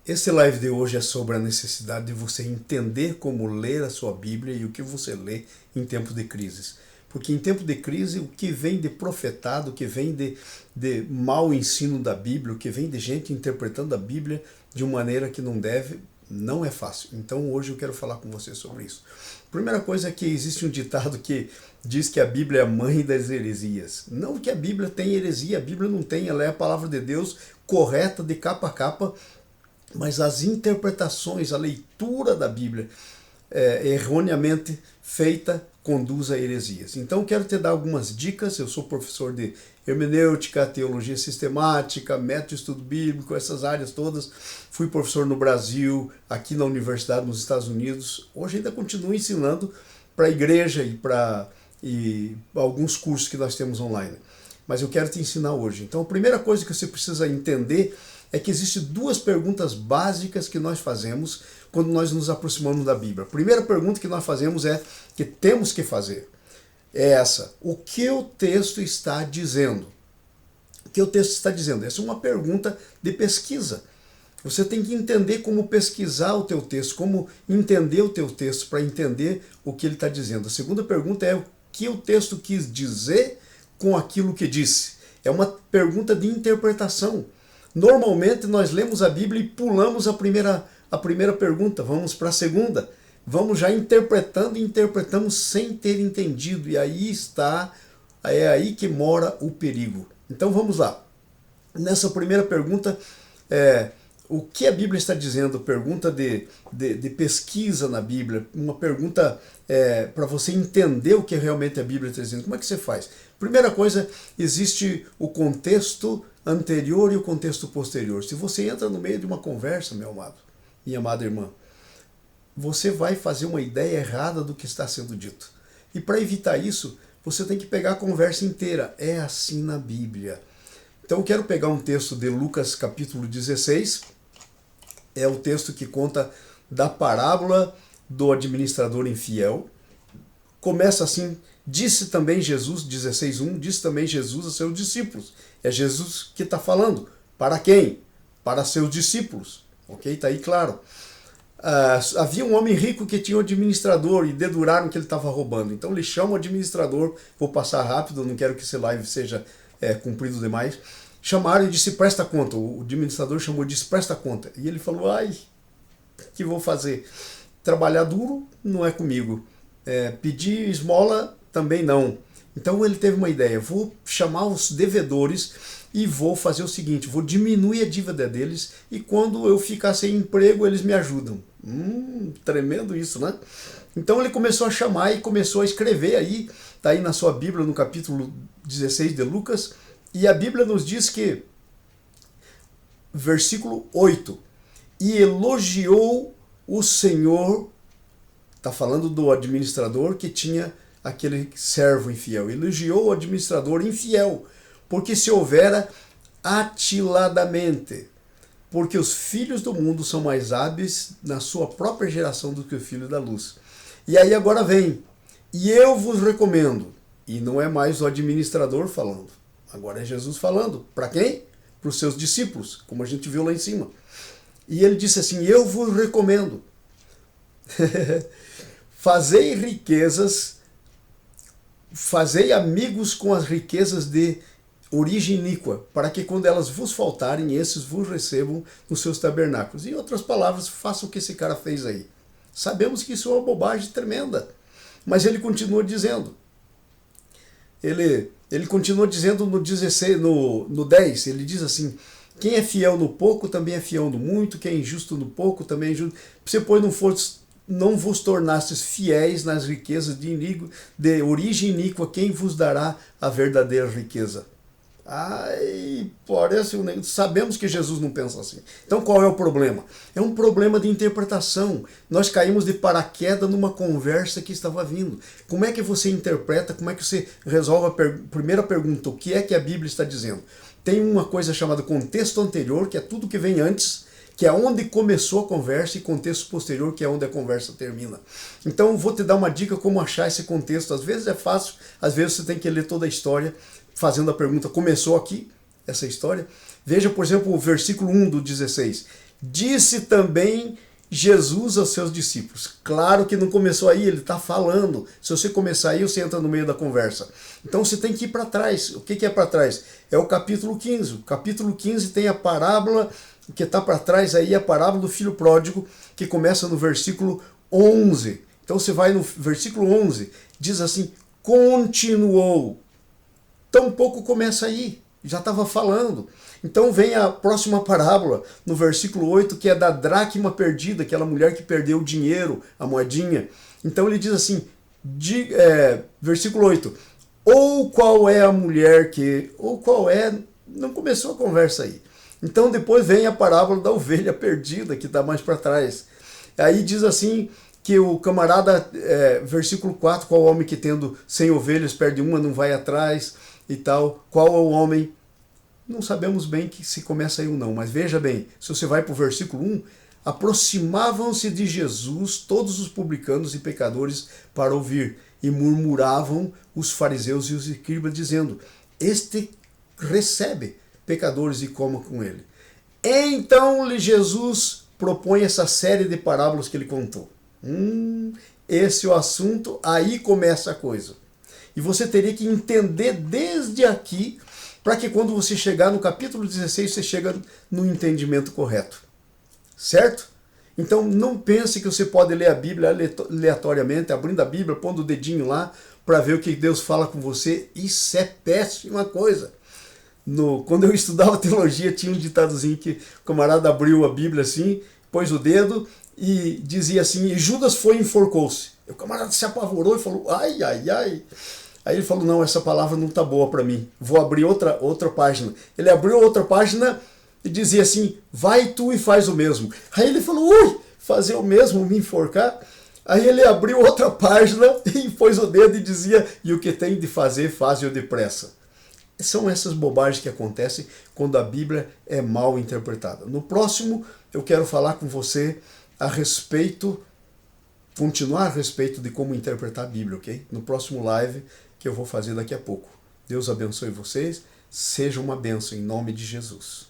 Esse live de hoje é sobre a necessidade de você entender como ler a sua Bíblia e o que você lê em tempo de crises. Porque em tempo de crise, o que vem de profetado, o que vem de mau ensino da Bíblia, o que vem de gente interpretando a Bíblia de uma maneira que não deve, não é fácil. Então hoje eu quero falar com você sobre isso. Primeira coisa é que existe um ditado que diz que a Bíblia é a mãe das heresias. Não que a Bíblia tem heresia, a Bíblia não tem, ela é a palavra de Deus correta de capa a capa, mas as interpretações, a leitura da Bíblia erroneamente feita conduz a heresias. Então quero te dar algumas dicas. Eu sou professor de hermenêutica, teologia sistemática, método de estudo bíblico, essas áreas todas. Fui professor no Brasil, aqui na universidade nos Estados Unidos. Hoje ainda continuo ensinando para a igreja e para alguns cursos que nós temos online. Mas eu quero te ensinar hoje. Então a primeira coisa que você precisa entender é que existem duas perguntas básicas que nós fazemos quando nós nos aproximamos da Bíblia. A primeira pergunta que nós fazemos que temos que fazer é essa: o que o texto está dizendo? O que o texto está dizendo? Essa é uma pergunta de pesquisa. Você tem que entender como pesquisar o teu texto, como entender o teu texto para entender o que ele está dizendo. A segunda pergunta é o que o texto quis dizer com aquilo que disse. É uma pergunta de interpretação. Normalmente nós lemos a Bíblia e pulamos a primeira pergunta, vamos para a segunda. Vamos já interpretando e interpretamos sem ter entendido. E é aí que mora o perigo. Então vamos lá. Nessa primeira pergunta, o que a Bíblia está dizendo? Pergunta de pesquisa na Bíblia, uma pergunta para você entender o que realmente a Bíblia está dizendo. Como é que você faz? Primeira coisa, existe o contexto anterior e o contexto posterior. Se você entra no meio de uma conversa, meu amado, minha amada irmã, você vai fazer uma ideia errada do que está sendo dito. E para evitar isso, você tem que pegar a conversa inteira. É assim na Bíblia. Então eu quero pegar um texto de Lucas capítulo 16, é o texto que conta da parábola do administrador infiel. Começa assim: disse também Jesus, 16:1, disse também Jesus a seus discípulos. É Jesus que está falando. Para quem? Para seus discípulos. Ok? Está aí claro. Havia um homem rico que tinha um administrador e deduraram que ele estava roubando. Então ele chama o administrador, vou passar rápido, não quero que esse live seja cumprido demais. Chamaram e disse: presta conta. O administrador chamou e disse: presta conta. E ele falou: ai, o que vou fazer? Trabalhar duro não é comigo. Pedir esmola também não. Então ele teve uma ideia: vou chamar os devedores e vou fazer o seguinte, vou diminuir a dívida deles e quando eu ficar sem emprego eles me ajudam. Tremendo isso, né? Então ele começou a chamar e começou a escrever aí, está aí na sua Bíblia no capítulo 16 de Lucas, e a Bíblia nos diz que, versículo 8, e elogiou o Senhor, está falando do administrador que tinha aquele servo infiel, elogiou o administrador infiel, porque se houvera atiladamente, porque os filhos do mundo são mais hábeis na sua própria geração do que o filho da luz. E aí agora vem: e eu vos recomendo, e não é mais o administrador falando, agora é Jesus falando. Para quem? Para os seus discípulos, como a gente viu lá em cima. E ele disse assim: eu vos recomendo, fazei riquezas, fazei amigos com as riquezas de origem iníqua, para que quando elas vos faltarem, esses vos recebam nos seus tabernáculos. Em outras palavras, faça o que esse cara fez aí. Sabemos que isso é uma bobagem tremenda, mas ele continua dizendo. Ele continua dizendo no 16, no 10, ele diz assim: quem é fiel no pouco também é fiel no muito, quem é injusto no pouco também é injusto. Se pois não vos tornastes fiéis nas riquezas de origem iníqua, quem vos dará a verdadeira riqueza? Parece sabemos que Jesus não pensa assim. Então qual é o problema? É um problema de interpretação. Nós caímos de paraquedas numa conversa que estava vindo. Como é que você interpreta? Como é que você resolve a primeira pergunta? O que é que a Bíblia está dizendo? Tem uma coisa chamada contexto anterior, que é tudo que vem antes, que é onde começou a conversa, e contexto posterior, que é onde a conversa termina. Então eu vou te dar uma dica como achar esse contexto. Às vezes é fácil, às vezes você tem que ler toda a história, fazendo a pergunta: começou aqui essa história? Veja, por exemplo, o versículo 1 do 16. Disse também Jesus aos seus discípulos. Claro que não começou aí, ele está falando. Se você começar aí, você entra no meio da conversa. Então você tem que ir para trás. O que é para trás? É o capítulo 15. O capítulo 15 tem a parábola, que está para trás aí, a parábola do filho pródigo, que começa no versículo 11. Então você vai no versículo 11, diz assim, continuou. Tampouco começa aí, já estava falando. Então vem a próxima parábola, no versículo 8, que é da dracma perdida, aquela mulher que perdeu o dinheiro, a moedinha. Então ele diz assim, versículo 8, ou qual é a mulher que... Ou qual é... Não começou a conversa aí. Então depois vem a parábola da ovelha perdida, que está mais para trás. Aí diz assim, que o camarada, versículo 4, qual homem que tendo 100 ovelhas perde uma, não vai atrás e tal. Qual é o homem... Não sabemos bem que se começa aí ou não, mas veja bem, se você vai para o versículo 1, aproximavam-se de Jesus todos os publicanos e pecadores para ouvir, e murmuravam os fariseus e os escribas, dizendo, este recebe pecadores e coma com ele. Então Jesus propõe essa série de parábolas que ele contou. Esse é o assunto, aí começa a coisa. E você teria que entender desde aqui, para que quando você chegar no capítulo 16, você chega no entendimento correto. Certo? Então não pense que você pode ler a Bíblia aleatoriamente, abrindo a Bíblia, pondo o dedinho lá, para ver o que Deus fala com você. Isso é péssima coisa. Quando eu estudava teologia, tinha um ditadozinho que o camarada abriu a Bíblia assim, pôs o dedo e dizia assim, e Judas foi e enforcou-se. O camarada se apavorou e falou, ai, ai, ai. Aí ele falou, não, essa palavra não está boa para mim, vou abrir outra página. Ele abriu outra página e dizia assim, vai tu e faz o mesmo. Aí ele falou, ui, fazer o mesmo, me enforcar? Aí ele abriu outra página e pôs o dedo e dizia, e o que tem de fazer, faz-o depressa. São essas bobagens que acontecem quando a Bíblia é mal interpretada. No próximo, eu quero falar com você continuar a respeito de como interpretar a Bíblia, ok? No próximo live que eu vou fazer daqui a pouco. Deus abençoe vocês, seja uma bênção em nome de Jesus.